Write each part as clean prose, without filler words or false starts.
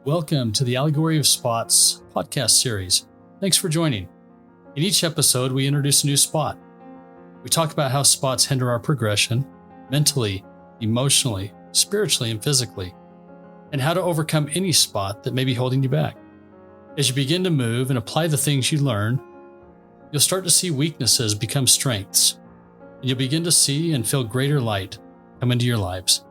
Welcome to the Allegory of Spots podcast series. Thanks for joining. In each episode, we introduce a new spot. We talk about how spots hinder our progression, mentally, emotionally, spiritually, and physically, and how to overcome any spot that may be holding you back. As you begin to move and apply the things you learn, you'll start to see weaknesses become strengths, and you'll begin to see and feel greater light come into your lives.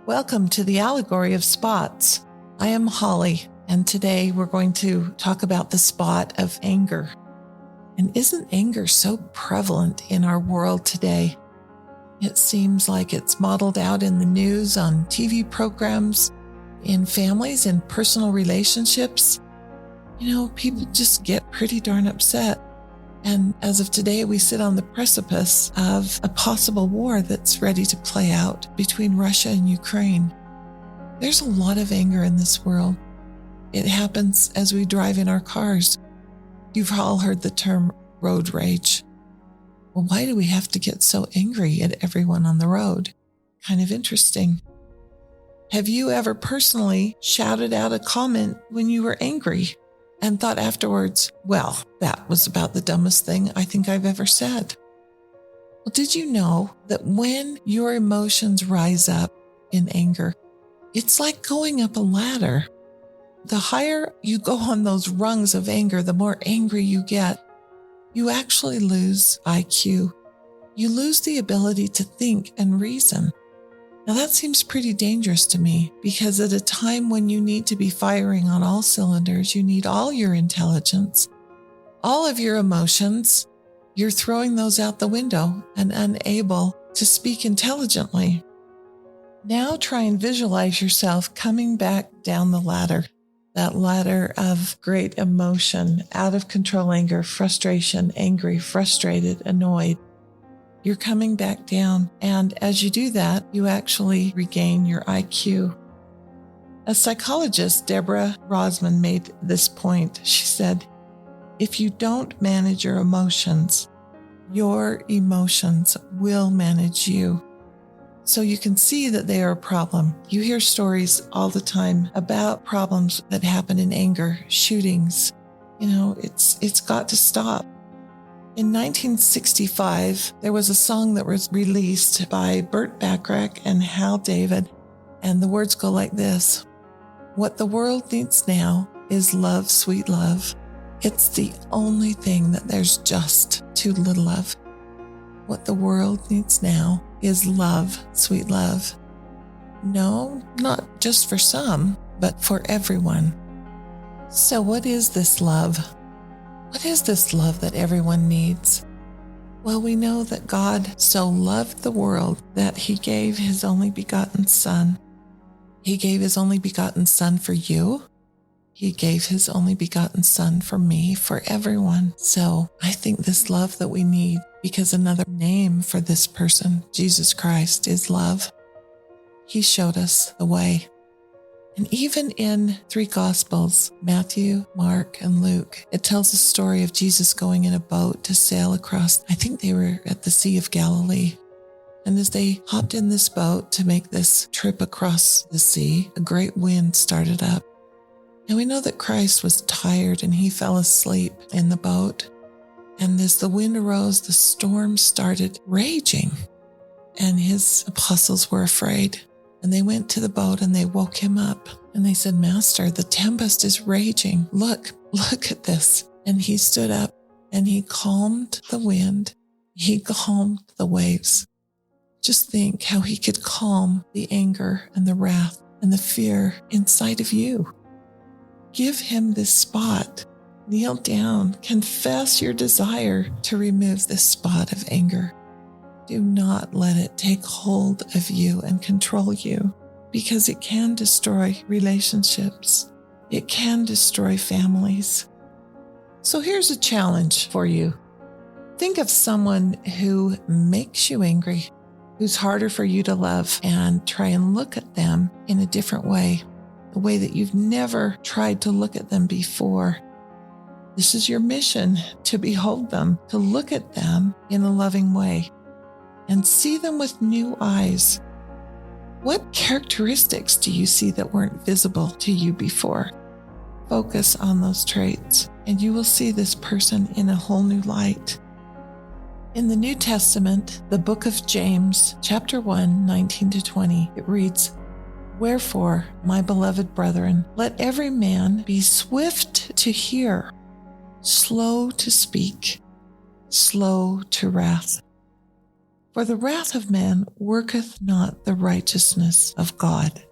Welcome to the Allegory of Spots. I am Holly, and today we're going to talk about the spot of anger. And isn't anger so prevalent in our world today? It seems like it's modeled out in the news, on TV programs, in families, in personal relationships. People just get pretty darn upset. And as of today, we sit on the precipice of a possible war that's ready to play out between Russia and Ukraine. There's a lot of anger in this world. It happens as we drive in our cars. You've all heard the term road rage. Well, why do we have to get so angry at everyone on the road? Kind of interesting. Have you ever personally shouted out a comment when you were angry and thought afterwards, well, that was about the dumbest thing I think I've ever said? Well, did you know that when your emotions rise up in anger, it's like going up a ladder? The higher you go on those rungs of anger, the more angry you get. You actually lose IQ. You lose the ability to think and reason. Now that seems pretty dangerous to me, because at a time when you need to be firing on all cylinders, you need all your intelligence, all of your emotions, you're throwing those out the window and unable to speak intelligently. Now try and visualize yourself coming back down the ladder, that ladder of great emotion, out of control anger, frustration, angry, frustrated, annoyed. You're coming back down, and as you do that, you actually regain your IQ. A psychologist, Deborah Rosman, made this point. She said, if you don't manage your emotions will manage you. So you can see that they are a problem. You hear stories all the time about problems that happen in anger, shootings. It's got to stop. In 1965, there was a song that was released by Burt Bacharach and Hal David, and the words go like this: what the world needs now is love, sweet love. It's the only thing that there's just too little of. What the world needs now is love, sweet love. No, not just for some, but for everyone. So what is this love? What is this love that everyone needs? Well, we know that God so loved the world that he gave his only begotten Son. He gave his only begotten Son for you. He gave his only begotten Son for me, for everyone. So I think this love that we need, because another name for this person, Jesus Christ, is love. He showed us the way. And even in 3 Gospels, Matthew, Mark, and Luke, it tells the story of Jesus going in a boat to sail across, I think they were at the Sea of Galilee. And as they hopped in this boat to make this trip across the sea, a great wind started up. And we know that Christ was tired and he fell asleep in the boat. And as the wind arose, the storm started raging. And his apostles were afraid. And they went to the boat and they woke him up. And they said, Master, the tempest is raging. Look at this. And he stood up and he calmed the wind. He calmed the waves. Just think how he could calm the anger and the wrath and the fear inside of you. Give him this spot. Kneel down. Confess your desire to remove this spot of anger. Do not let it take hold of you and control you, because it can destroy relationships. It can destroy families. So here's a challenge for you. Think of someone who makes you angry, who's harder for you to love, and try and look at them in a different way, a way that you've never tried to look at them before. This is your mission, to behold them, to look at them in a loving way, and see them with new eyes. What characteristics do you see that weren't visible to you before? Focus on those traits, and you will see this person in a whole new light. In the New Testament, the book of James, chapter 1, 19-20, it reads, "Wherefore, my beloved brethren, let every man be swift to hear, slow to speak, slow to wrath. For the wrath of man worketh not the righteousness of God.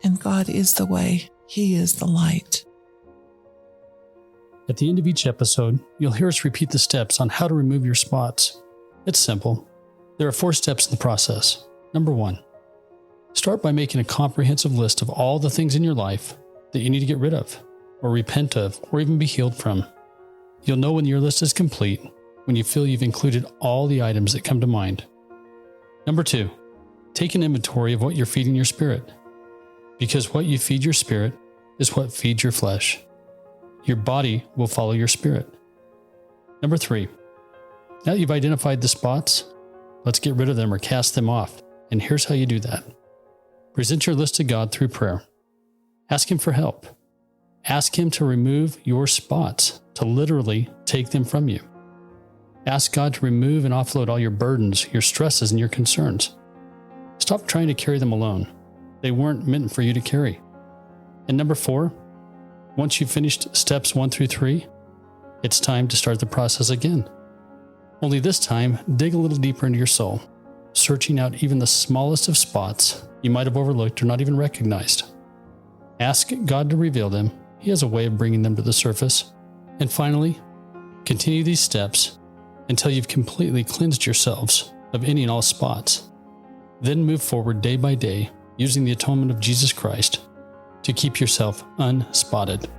And God is the way, He is the light." At the end of each episode, you'll hear us repeat the steps on how to remove your spots. It's simple. There are 4 steps in the process. Number 1, start by making a comprehensive list of all the things in your life that you need to get rid of, or repent of, or even be healed from. You'll know when your list is complete when you feel you've included all the items that come to mind. Number 2, take an inventory of what you're feeding your spirit, because what you feed your spirit is what feeds your flesh. Your body will follow your spirit. Number 3, now that you've identified the spots, let's get rid of them or cast them off. And here's how you do that. Present your list to God through prayer. Ask Him for help. Ask Him to remove your spots, to literally take them from you. Ask God to remove and offload all your burdens, your stresses, and your concerns. Stop trying to carry them alone. They weren't meant for you to carry. And number 4, once you've finished steps 1 through 3, it's time to start the process again. Only this time, dig a little deeper into your soul, searching out even the smallest of spots you might have overlooked or not even recognized. Ask God to reveal them. He has a way of bringing them to the surface. And finally, continue these steps until you've completely cleansed yourselves of any and all spots. Then move forward day by day using the atonement of Jesus Christ to keep yourself unspotted.